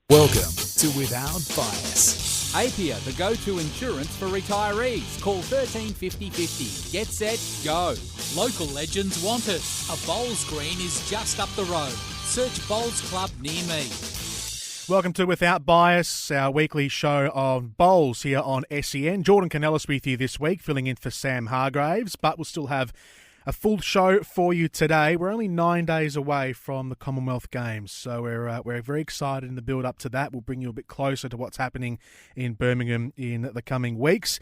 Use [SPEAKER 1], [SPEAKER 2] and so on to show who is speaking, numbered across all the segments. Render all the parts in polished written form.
[SPEAKER 1] Welcome to Without Bias.
[SPEAKER 2] Apia, the go-to insurance for retirees. Call 135050. Get set, go. Local legends want it. A bowls green is just up the road. Search Bowls Club near me.
[SPEAKER 3] Welcome to Without Bias, our weekly show of bowls here on SEN. Jordan Canellis with you this week, filling in for Sam Hargraves, but we'll still have a full show for you today. We're only 9 days away from the Commonwealth Games, so we're very excited in the build-up to that. We'll bring you a bit closer to what's happening in Birmingham in the coming weeks.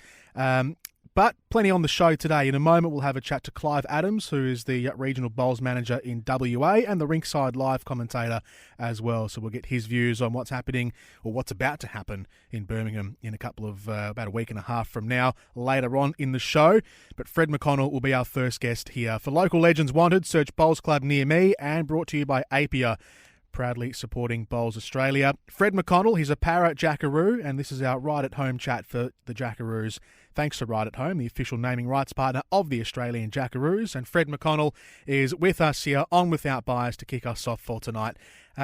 [SPEAKER 3] But plenty on the show today. In a moment, we'll have a chat to Clive Adams, who is the regional bowls manager in WA and the Rinkside Live commentator as well. So we'll get his views on what's happening or what's about to happen in Birmingham in a couple of, about a week and a half from now, later on in the show. But Fred McConnell will be our first guest here. For Local Legends Wanted, search Bowls Club near me, and brought to you by Apia, proudly supporting Bowls Australia. Fred McConnell, he's a para-Jackaroo, and this is our Right at Home chat for the Jackaroos. Thanks to Right at Home, the official naming rights partner of the Australian Jackaroos. And Fred McConnell is with us here on Without Bias to kick us off for tonight.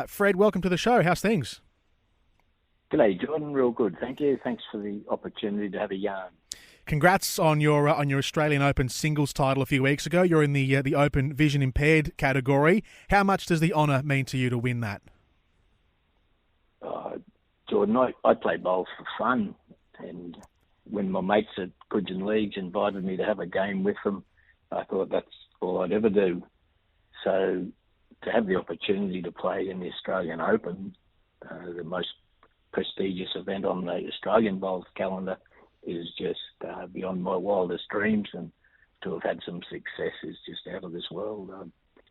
[SPEAKER 3] Fred, welcome to the show. How's things?
[SPEAKER 4] G'day, Jordan. Real good. Thank you. Thanks for the opportunity to have a yarn.
[SPEAKER 3] Congrats on your Australian Open singles title a few weeks ago. You're in the Open Vision Impaired category. How much does the honour mean to you to win that?
[SPEAKER 4] Jordan, I play bowls for fun, and when my mates at Goodgen Leagues invited me to have a game with them, I thought that's all I'd ever do. So to have the opportunity to play in the Australian Open, the most prestigious event on the Australian bowls calendar, is just beyond my wildest dreams, and to have had some success is just out of this world.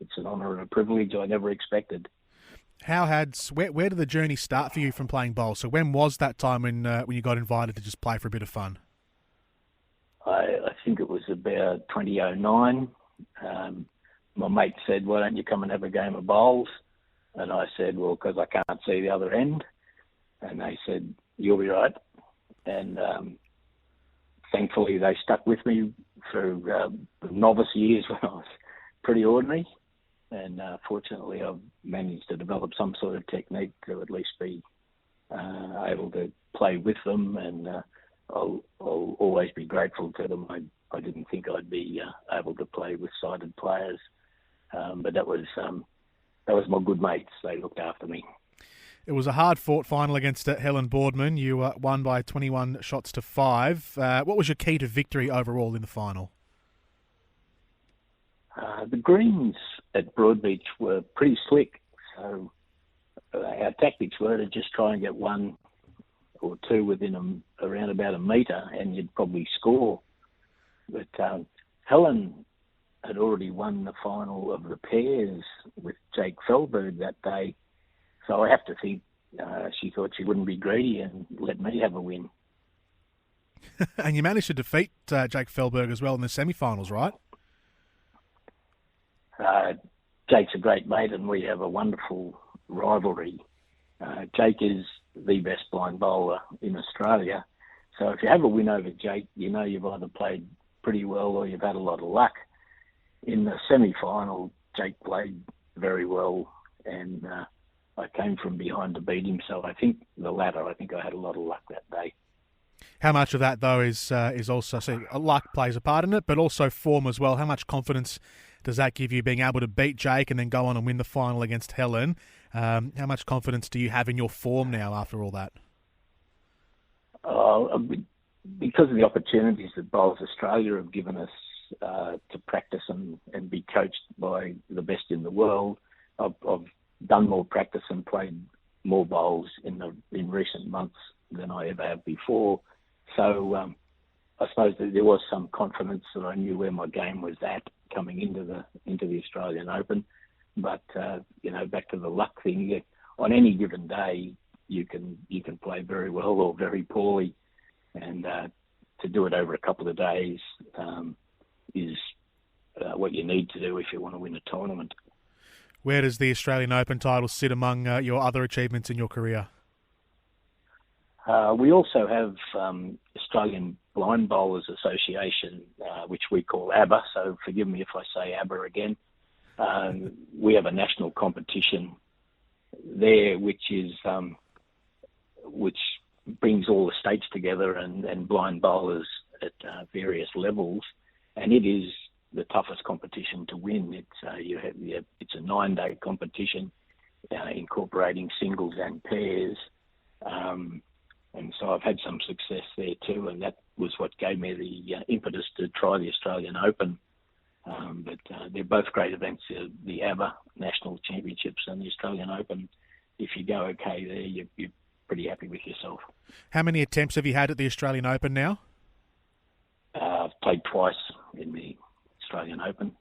[SPEAKER 4] It's an honour and a privilege I never expected.
[SPEAKER 3] Where did the journey start for you from playing bowls? So when was that time when you got invited to just play for a bit of fun?
[SPEAKER 4] I think it was about 2009. My mate said, "Why don't you come and have a game of bowls?" And I said, "Well, because I can't see the other end." And they said, "You'll be right." And thankfully, they stuck with me through the novice years when I was pretty ordinary. And fortunately, I've managed to develop some sort of technique to at least be able to play with them. And I'll always be grateful to them. I didn't think I'd be able to play with sighted players. But that was my good mates. They looked after me.
[SPEAKER 3] It was a hard-fought final against Helen Boardman. You won by 21 shots to 5. What was your key to victory overall in the final?
[SPEAKER 4] The greens at Broadbeach were pretty slick, so our tactics were to just try and get one or two within around about a metre, and you'd probably score. But Helen had already won the final of the pairs with Jake Feldberg that day, so I have to think she thought she wouldn't be greedy and let me have a win.
[SPEAKER 3] And you managed to defeat Jake Feldberg as well in the semi-finals, right?
[SPEAKER 4] Jake's a great mate, and we have a wonderful rivalry. Jake is the best blind bowler in Australia. So if you have a win over Jake, you know you've either played pretty well or you've had a lot of luck. In the semi-final, Jake played very well, and I came from behind to beat him. So I think the latter. I think I had a lot of luck that day.
[SPEAKER 3] How much of that, though, is also, so luck plays a part in it, but also form as well? How much confidence does that give you, being able to beat Jake and then go on and win the final against Helen? How much confidence do you have in your form now after all that?
[SPEAKER 4] Because of the opportunities that Bowls Australia have given us to practice and be coached by the best in the world, I've done more practice and played more bowls in recent months than I ever have before. So I suppose that there was some confidence that I knew where my game was at coming into the Australian Open. But back to the luck thing. On any given day, you can play very well or very poorly, and to do it over a couple of days is what you need to do if you want to win a tournament.
[SPEAKER 3] Where does the Australian Open title sit among your other achievements in your career?
[SPEAKER 4] We also have Australian Blind Bowlers Association, which we call ABBA, so forgive me if I say ABBA again. We have a national competition there, which is brings all the states together and blind bowlers at various levels, and it is the toughest competition to win. It's a 9-day competition incorporating singles and pairs, and so I've had some success there too, and that was what gave me the impetus to try the Australian Open. But they're both great events, the ABBA National Championships and the Australian Open. If you go okay there, you're pretty happy with yourself.
[SPEAKER 3] How many attempts have you had at the Australian Open now?
[SPEAKER 4] I've played twice in the Australian Open.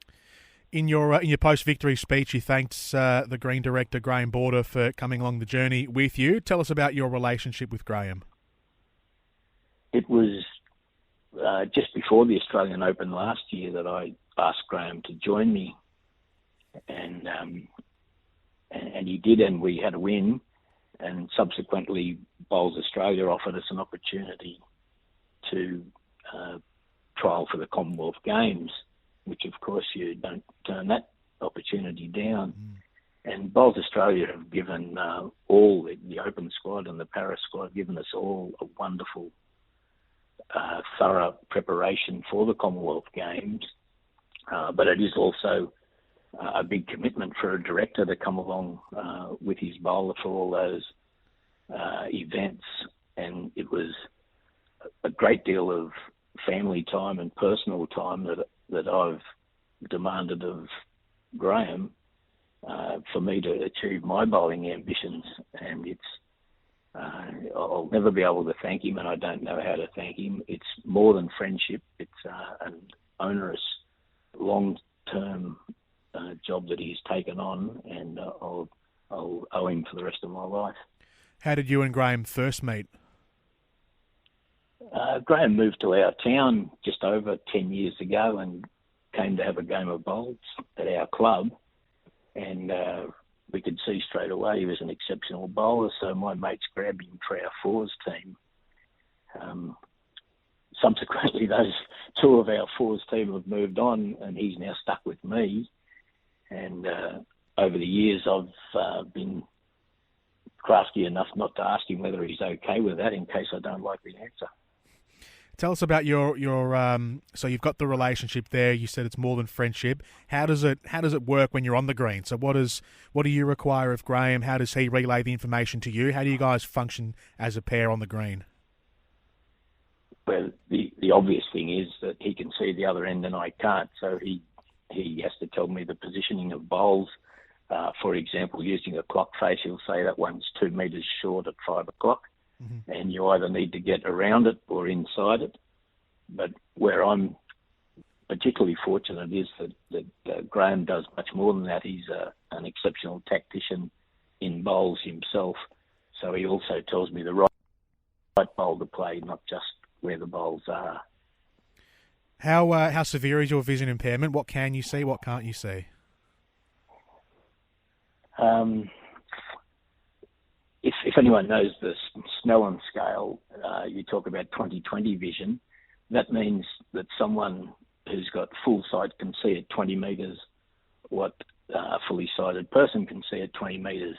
[SPEAKER 3] In your post-victory speech, you thanked the Green director, Graham Border, for coming along the journey with you. Tell us about your relationship with Graham.
[SPEAKER 4] It was just before the Australian Open last year that I asked Graham to join me, and he did, and we had a win. And subsequently, Bowls Australia offered us an opportunity to trial for the Commonwealth Games, which of course you don't turn that opportunity down. And Bowls Australia have given all the Open squad and the para squad, given us all a wonderful, thorough preparation for the Commonwealth Games. But it is also a big commitment for a director to come along with his bowler for all those events. And it was a great deal of family time and personal time that I've demanded of Graham for me to achieve my bowling ambitions. And I'll never be able to thank him, and I don't know how to thank him. It's more than friendship. It's an onerous, long-term job that he's taken on, and I'll owe him for the rest of my life.
[SPEAKER 3] How did you and Graham first meet?
[SPEAKER 4] Graham moved to our town just over 10 years ago and came to have a game of bowls at our club, and we could see straight away he was an exceptional bowler, so my mates grabbed him for our fours team. Subsequently, those two of our fours team have moved on, and he's now stuck with me. And over the years, I've been crafty enough not to ask him whether he's okay with that in case I don't like the answer.
[SPEAKER 3] Tell us about your so you've got the relationship there. You said it's more than friendship. How does it work when you're on the green? So what do you require of Graham? How does he relay the information to you? How do you guys function as a pair on the green?
[SPEAKER 4] Well, the obvious thing is that he can see the other end and I can't. So he has to tell me the positioning of bowls. For example, using a clock face, he'll say that one's 2 metres short at 5 o'clock. Mm-hmm. And you either need to get around it or inside it. But where I'm particularly fortunate is that Graham does much more than that. He's an exceptional tactician in bowls himself. So he also tells me the right bowl to play, not just where the bowls are.
[SPEAKER 3] How severe is your vision impairment? What can you see? What can't you see?
[SPEAKER 4] If anyone knows the Snellen scale, you talk about 20/20 vision. That means that someone who's got full sight can see at 20 metres what a fully sighted person can see at 20 metres.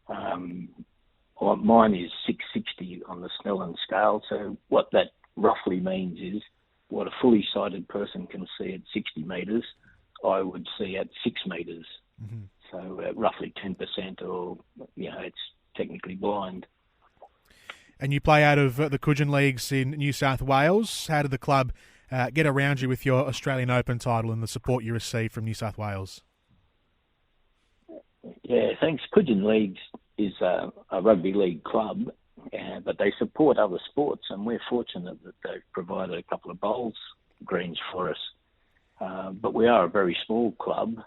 [SPEAKER 4] Mine is 660 on the Snellen scale. So what that roughly means is what a fully sighted person can see at 60 metres, I would see at 6 metres. Mm-hmm. So roughly 10%, or it's technically blind.
[SPEAKER 3] And you play out of the Coogin Leagues in New South Wales. How did the club get around you with your Australian Open title and the support you received from New South Wales?
[SPEAKER 4] Yeah, thanks. Coogin Leagues is a rugby league club, but they support other sports, and we're fortunate that they've provided a couple of bowls greens for us. But we are a very small club,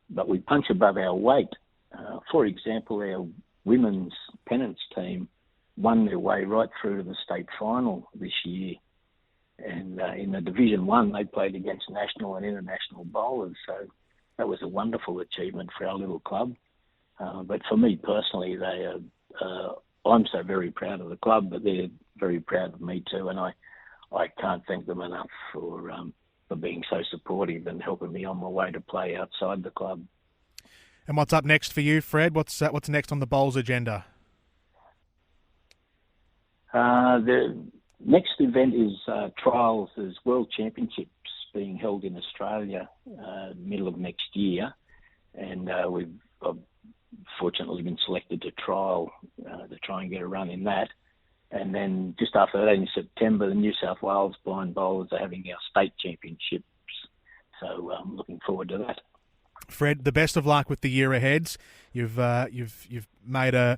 [SPEAKER 4] but we punch above our weight. For example, our women's pennants team won their way right through to the state final this year. And in the Division 1, they played against national and international bowlers. So that was a wonderful achievement for our little club. But for me personally, I'm so very proud of the club, but they're very proud of me too. And I can't thank them enough for being so supportive and helping me on my way to play outside the club.
[SPEAKER 3] And what's up next for you, Fred? What's next on the Bowls agenda?
[SPEAKER 4] The next event is trials. There's World Championships being held in Australia middle of next year, and I've fortunately been selected to trial to try and get a run in that. And then just after that, in September, the New South Wales Blind Bowlers are having our state championships. So I'm looking forward to that.
[SPEAKER 3] Fred, the best of luck with the year ahead. You've made a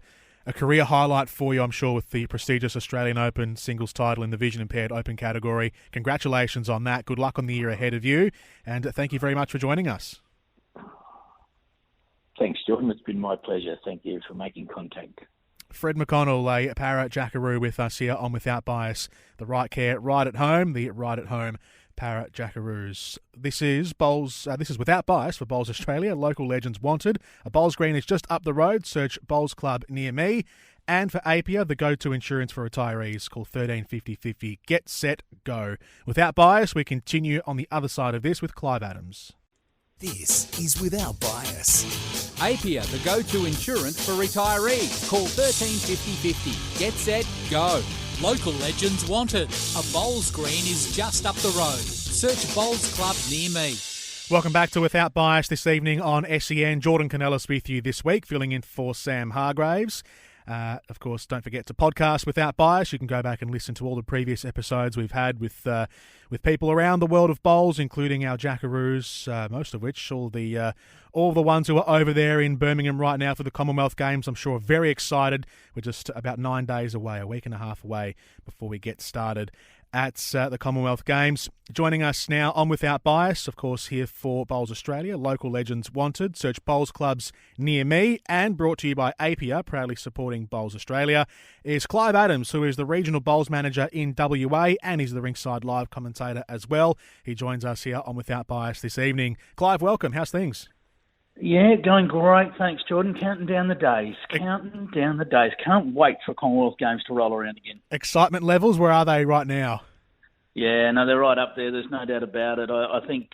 [SPEAKER 3] career highlight for you, I'm sure, with the prestigious Australian Open singles title in the vision impaired open category. Congratulations on that. Good luck on the year ahead of you, and thank you very much for joining us.
[SPEAKER 4] Thanks, Jordan. It's been my pleasure. Thank you for making contact.
[SPEAKER 3] Fred McConnell, a para-Jackaroo with us here on Without Bias. The right care, right at home. The right at home para-Jackaroos. This is Without Bias for Bowls Australia. Local legends wanted. A bowls green is just up the road. Search Bowls Club near me. And for Apia, the go-to insurance for retirees. Call 135050. Get set, go. Without Bias, we continue on the other side of this with Clive Adams.
[SPEAKER 1] This is Without Bias.
[SPEAKER 2] Apia, the go-to insurance for retirees. Call 135050. Get set, go. Local legends wanted. A bowls green is just up the road. Search Bowls Club near me.
[SPEAKER 3] Welcome back to Without Bias this evening on SEN. Jordan Canellis with you this week, filling in for Sam Hargraves. Of course, don't forget to podcast Without Bias. You can go back and listen to all the previous episodes we've had with people around the world of bowls, including our Jackaroos, most of which, all the ones who are over there in Birmingham right now for the Commonwealth Games, I'm sure are very excited. We're just about 9 days away, a week and a half away before we get started at the Commonwealth Games. Joining us now on Without Bias, of course, here for Bowls Australia, local legends wanted. Search Bowls Clubs near me, and brought to you by Apia, proudly supporting Bowls Australia, is Clive Adams, who is the regional bowls manager in WA, and he's the Rinkside Live commentator as well. He joins us here on Without Bias this evening. Clive, welcome. How's things?
[SPEAKER 5] Yeah, going great. Thanks, Jordan. Counting down the days. Can't wait for Commonwealth Games to roll around again.
[SPEAKER 3] Excitement levels, where are they right now?
[SPEAKER 5] Yeah, no, they're right up there. There's no doubt about it. I think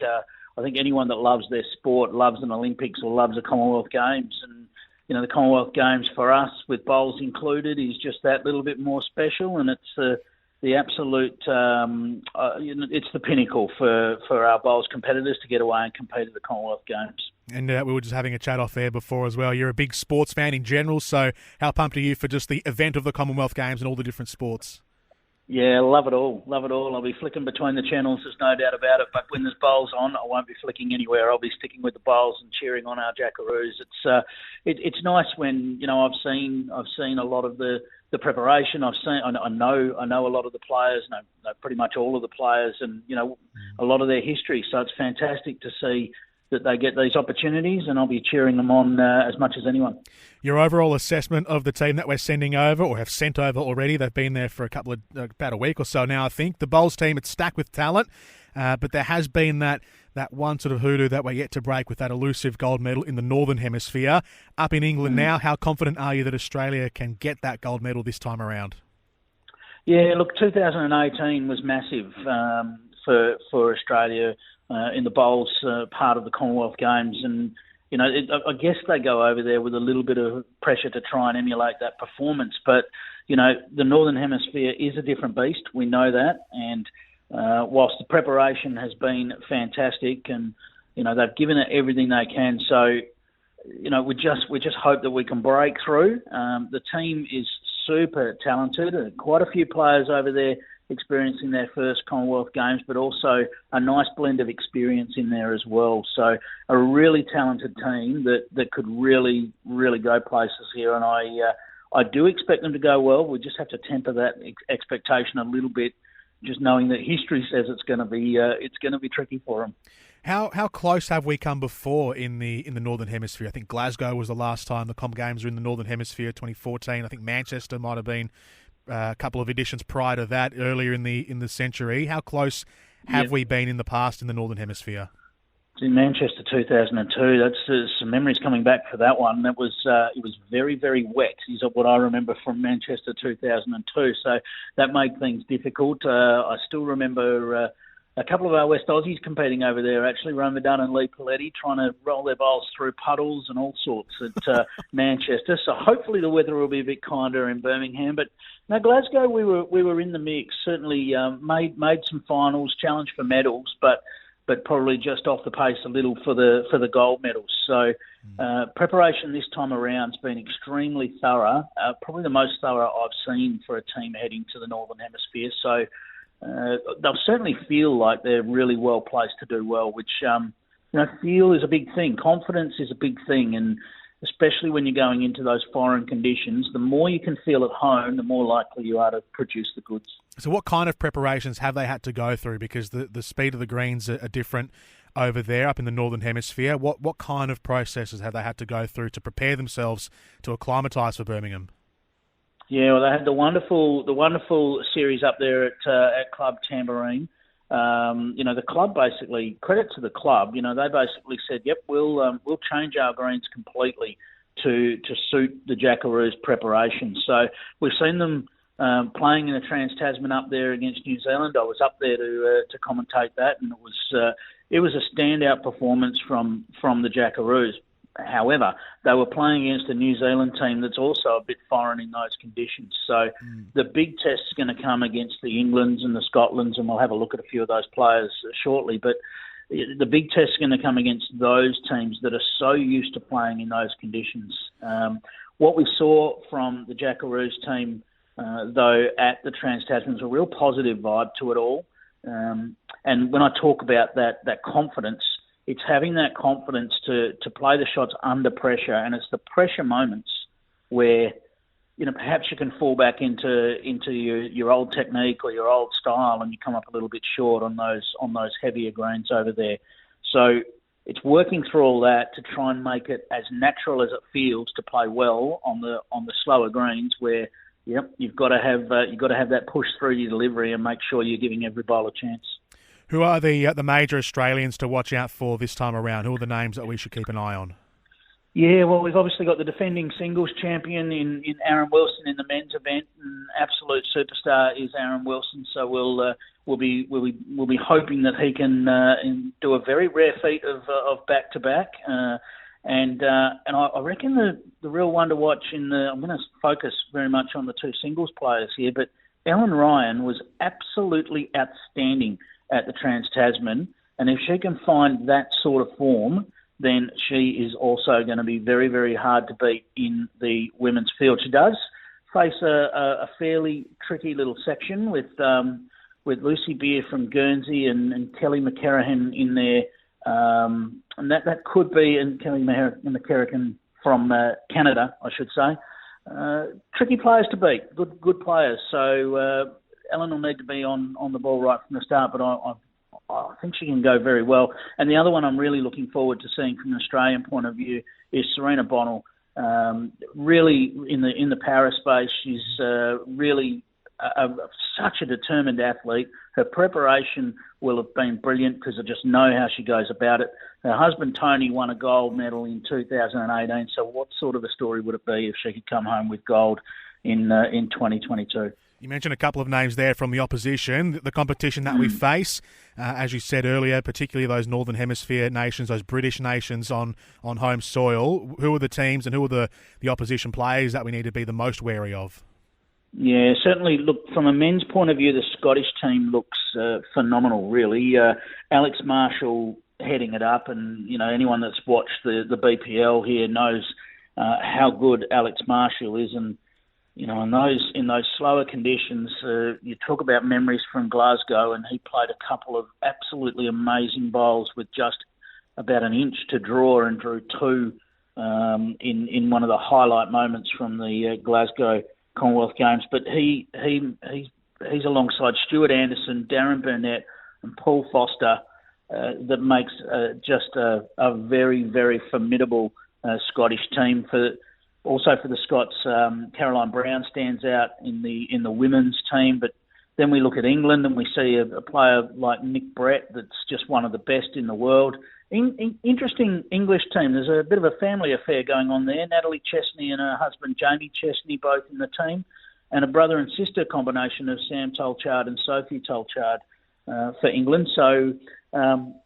[SPEAKER 5] anyone that loves their sport, loves an Olympics or loves the Commonwealth Games. And, you know, the Commonwealth Games for us, with bowls included, is just that little bit more special. And it's the absolute, it's the pinnacle for our bowls competitors to get away and compete at the Commonwealth Games.
[SPEAKER 3] And we were just having a chat off there before as well. You're a big sports fan in general, so how pumped are you for just the event of the Commonwealth Games and all the different sports?
[SPEAKER 5] Yeah, love it all. I'll be flicking between the channels, there's no doubt about it. But when there's bowls on, I won't be flicking anywhere. I'll be sticking with the bowls and cheering on our Jackaroos. It's nice when, you know, I've seen a lot of the preparation. I know a lot of the players, know pretty much all of the players, and, you know, a lot of their history. So it's fantastic to see that they get these opportunities, and I'll be cheering them on as much as anyone.
[SPEAKER 3] Your overall assessment of the team that we're sending over, or have sent over already, they've been there for about a week or so now, I think. The bowls team, it's stacked with talent, but there has been that one sort of hoodoo that we're yet to break with that elusive gold medal in the Northern Hemisphere. Up in England now, how confident are you that Australia can get that gold medal this time around?
[SPEAKER 5] Yeah, look, 2018 was massive for Australia in the bowls part of the Commonwealth Games, and you know, I guess they go over there with a little bit of pressure to try and emulate that performance. But you know, the Northern Hemisphere is a different beast. We know that, and whilst the preparation has been fantastic, and you know, they've given it everything they can. So you know, we just hope that we can break through. The team is super talented. Quite a few players over there experiencing their first Commonwealth Games, but also a nice blend of experience in there as well. So a really talented team that could really, really go places here. And I do expect them to go well. We just have to temper that expectation a little bit, just knowing that history says it's going to be tricky for them.
[SPEAKER 3] How close have we come before in the Northern Hemisphere? I think Glasgow was the last time the Com Games were in the Northern Hemisphere, 2014. I think Manchester might have been a couple of editions prior to that, earlier in the century. How close have we been in the past in the Northern Hemisphere?
[SPEAKER 5] It's in Manchester 2002. That's some memories coming back for that one. That was it was very, very wet, is what I remember from Manchester 2002. So that made things difficult. I still remember a couple of our West Aussies competing over there, actually, Roma Dunn and Lee Paletti, trying to roll their bowls through puddles and all sorts at Manchester. So hopefully the weather will be a bit kinder in Birmingham. But no, Glasgow, we were in the mix. Certainly made some finals, challenged for medals, but probably just off the pace a little for the gold medals. So preparation this time around has been extremely thorough, probably the most thorough I've seen for a team heading to the Northern Hemisphere. So they'll certainly feel like they're really well placed to do well, which feel is a big thing. Confidence is a big thing, and especially when you're going into those foreign conditions, the more you can feel at home, the more likely you are to produce the goods.
[SPEAKER 3] So what kind of preparations have they had to go through? Because the speed of the greens are different over there, up in the Northern Hemisphere. What kind of processes have they had to go through to prepare themselves to acclimatise for Birmingham?
[SPEAKER 5] Yeah, well, they had the wonderful series up there at Club Tambourine. The club basically, credit to the club, they basically said, yep, we'll change our greens completely to suit the Jackaroo's preparation. So we've seen them playing in the Trans-Tasman up there against New Zealand. I was up there to commentate that, and it was a standout performance from the Jackaroos. However, they were playing against a New Zealand team that's also a bit foreign in those conditions. So the big test is going to come against the Englands and the Scotlands, and we'll have a look at a few of those players shortly. But the big test is going to come against those teams that are so used to playing in those conditions. What we saw from the Jackaroos team, though, at the Trans-Tasman was a real positive vibe to it all. And when I talk about that confidence, it's having that confidence to play the shots under pressure, and it's the pressure moments where perhaps you can fall back into your old technique or your old style, and you come up a little bit short on those heavier greens over there. So it's working through all that to try and make it as natural as it feels to play well on the slower greens, where you've got to have that push through your delivery and make sure you're giving every bowl a chance.
[SPEAKER 3] Who are the major Australians to watch out for this time around? Who are the names that we should keep an eye on?
[SPEAKER 5] Yeah, well, we've obviously got the defending singles champion in Aaron Wilson in the men's event, and absolute superstar is Aaron Wilson. So we'll be hoping that he can do a very rare feat of back to back. And I reckon the real one to watch I'm going to focus very much on the two singles players here, but Ellen Ryan was absolutely outstanding at the Trans-Tasman, and if she can find that sort of form, then she is also going to be very, very hard to beat in the women's field. She does face a fairly tricky little section with Lucy Beer from Guernsey and Kelly McCarrahan in there, and that could be, and Kelly McCarrahan from Canada, I should say. Tricky players to beat, good players. So Ellen will need to be on the ball right from the start, but I think she can go very well. And the other one I'm really looking forward to seeing from an Australian point of view is Serena Bonnell. Really in the para space, she's really such a determined athlete. Her preparation will have been brilliant because I just know how she goes about it. Her husband Tony won a gold medal in 2018. So what sort of a story would it be if she could come home with gold in 2022?
[SPEAKER 3] You mentioned a couple of names there from the opposition. The competition that we face, as you said earlier, particularly those Northern Hemisphere nations, those British nations on home soil. Who are the teams and who are the opposition players that we need to be the most wary of?
[SPEAKER 5] Yeah, certainly. Look, from a men's point of view, the Scottish team looks phenomenal, really. Alex Marshall heading it up, and anyone that's watched the BPL here knows how good Alex Marshall is, and in those slower conditions, you talk about memories from Glasgow, and he played a couple of absolutely amazing bowls with just about an inch to draw, and drew two in one of the highlight moments from the Glasgow Commonwealth Games. But he's alongside Stuart Anderson, Darren Burnett, and Paul Foster. That makes just a very, very formidable Scottish team. Also for the Scots, Caroline Brown stands out in the women's team. But then we look at England and we see a player like Nick Brett that's just one of the best in the world. Interesting English team. There's a bit of a family affair going on there. Natalie Chesney and her husband Jamie Chesney both in the team, and a brother and sister combination of Sam Tolchard and Sophie Tolchard for England. So,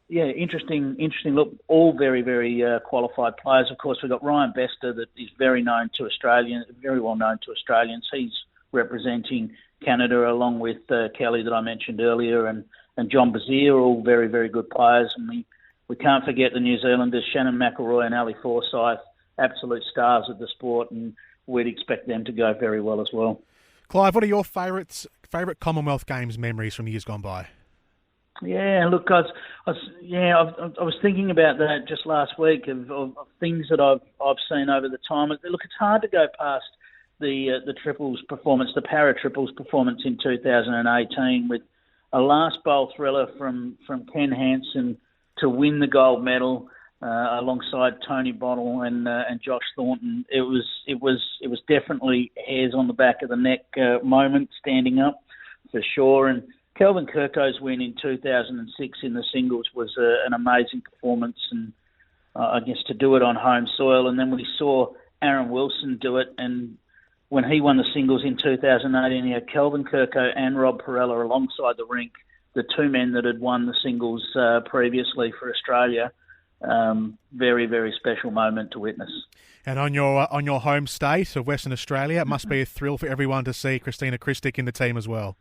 [SPEAKER 5] interesting look. All very, very qualified players. Of course, we've got Ryan Bester that is very well known to Australians. He's representing Canada along with Kelly that I mentioned earlier and John Bazier, all very, very good players. And we can't forget the New Zealanders, Shannon McElroy and Ali Forsyth, absolute stars of the sport, and we'd expect them to go very well as well.
[SPEAKER 3] Clive, what are your favourite Commonwealth Games memories from years gone by?
[SPEAKER 5] Yeah, look, I was thinking about that just last week of things that I've seen over the time. Look, it's hard to go past the triples performance, the para-triples performance in 2018 with a last bowl thriller from Ken Hansen to win the gold medal alongside Tony Bottle and Josh Thornton. It was definitely hairs on the back of the neck moment, standing up for sure. And Kelvin Kirko's win in 2006 in the singles was an amazing performance, and I guess to do it on home soil. And then we saw Aaron Wilson do it, and when he won the singles in 2018, he had Kelvin Kirko and Rob Perella alongside the rink, the two men that had won the singles previously for Australia. Very, very special moment to witness.
[SPEAKER 3] And on your home state of Western Australia, it must be a thrill for everyone to see Christina Christic in the team as well.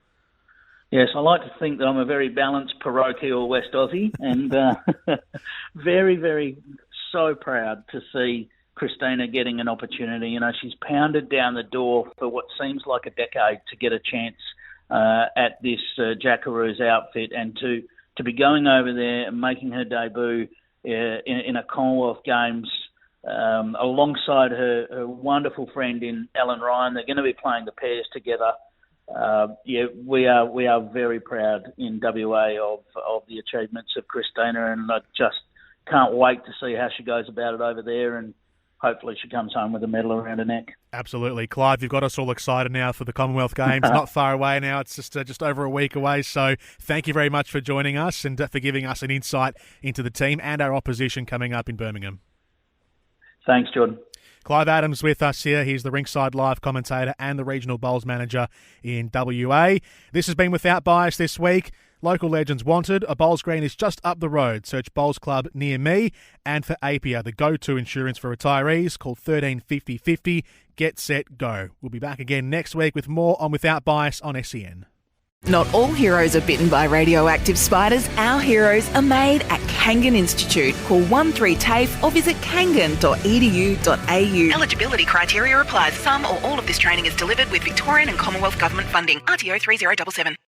[SPEAKER 5] Yes, I like to think that I'm a very balanced parochial West Aussie, and very, very so proud to see Christina getting an opportunity. You know, she's pounded down the door for what seems like a decade to get a chance at this Jackaroo's outfit, and to be going over there and making her debut in a Commonwealth Games alongside her wonderful friend in Ellen Ryan. They're going to be playing the pairs together. We are very proud in WA of the achievements of Christina, and I just can't wait to see how she goes about it over there, and hopefully she comes home with a medal around her neck.
[SPEAKER 3] Absolutely. Clive, you've got us all excited now for the Commonwealth Games. Not far away now. It's just over a week away. So thank you very much for joining us and for giving us an insight into the team and our opposition coming up in Birmingham.
[SPEAKER 5] Thanks, Jordan.
[SPEAKER 3] Clive Adams with us here. He's the Rinkside Live commentator and the Regional Bowls Manager in WA. This has been Without Bias this week. Local legends wanted. A bowls green is just up the road. Search Bowls Club near me. And for APIA, the go-to insurance for retirees, call 13 50 50. Get set, go. We'll be back again next week with more on Without Bias on SEN.
[SPEAKER 6] Not all heroes are bitten by radioactive spiders. Our heroes are made at Kangan Institute. Call 13TAFE or visit kangan.edu.au. Eligibility criteria applies. Some or all of this training is delivered with Victorian and Commonwealth Government funding. RTO 3077.